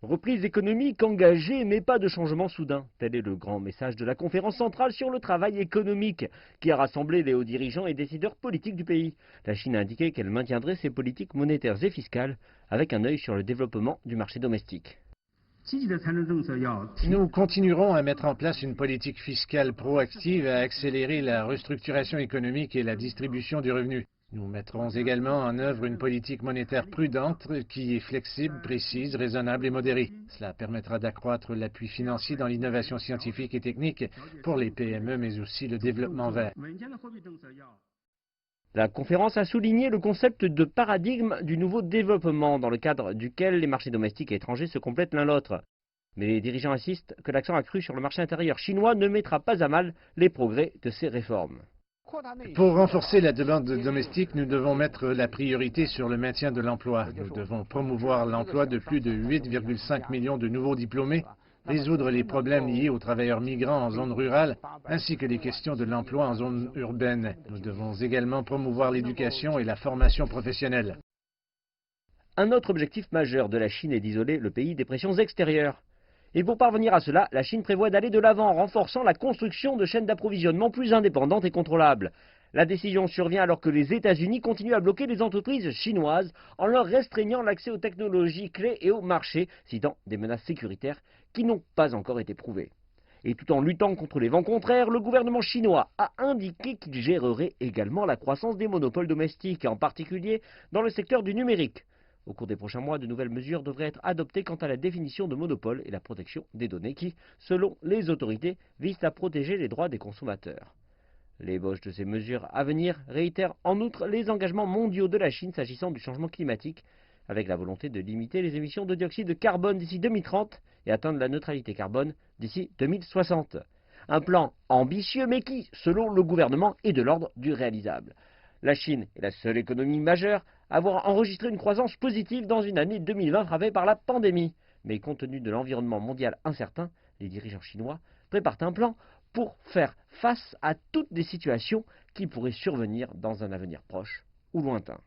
Reprise économique engagée, mais pas de changement soudain. Tel est le grand message de la conférence centrale sur le travail économique, qui a rassemblé les hauts dirigeants et décideurs politiques du pays. La Chine a indiqué qu'elle maintiendrait ses politiques monétaires et fiscales, avec un œil sur le développement du marché domestique. Nous continuerons à mettre en place une politique fiscale proactive et à accélérer la restructuration économique et la distribution du revenu. Nous mettrons également en œuvre une politique monétaire prudente qui est flexible, précise, raisonnable et modérée. Cela permettra d'accroître l'appui financier dans l'innovation scientifique et technique pour les PME, mais aussi le développement vert. La conférence a souligné le concept de paradigme du nouveau développement, dans le cadre duquel les marchés domestiques et étrangers se complètent l'un l'autre. Mais les dirigeants insistent que l'accent accru sur le marché intérieur chinois ne mettra pas à mal les progrès de ces réformes. Pour renforcer la demande domestique, nous devons mettre la priorité sur le maintien de l'emploi. Nous devons promouvoir l'emploi de plus de 8,5 millions de nouveaux diplômés, résoudre les problèmes liés aux travailleurs migrants en zone rurale, ainsi que les questions de l'emploi en zone urbaine. Nous devons également promouvoir l'éducation et la formation professionnelle. Un autre objectif majeur de la Chine est d'isoler le pays des pressions extérieures. Et pour parvenir à cela, la Chine prévoit d'aller de l'avant en renforçant la construction de chaînes d'approvisionnement plus indépendantes et contrôlables. La décision survient alors que les États-Unis continuent à bloquer les entreprises chinoises en leur restreignant l'accès aux technologies clés et aux marchés, citant des menaces sécuritaires qui n'ont pas encore été prouvées. Et tout en luttant contre les vents contraires, le gouvernement chinois a indiqué qu'il gérerait également la croissance des monopoles domestiques, en particulier dans le secteur du numérique. Au cours des prochains mois, de nouvelles mesures devraient être adoptées quant à la définition de monopole et la protection des données qui, selon les autorités, visent à protéger les droits des consommateurs. L'ébauche de ces mesures à venir réitère en outre les engagements mondiaux de la Chine s'agissant du changement climatique, avec la volonté de limiter les émissions de dioxyde de carbone d'ici 2030 et atteindre la neutralité carbone d'ici 2060. Un plan ambitieux mais qui, selon le gouvernement, est de l'ordre du réalisable. La Chine est la seule économie majeure à avoir enregistré une croissance positive dans une année 2020 frappée par la pandémie. Mais compte tenu de l'environnement mondial incertain, les dirigeants chinois préparent un plan pour faire face à toutes les situations qui pourraient survenir dans un avenir proche ou lointain.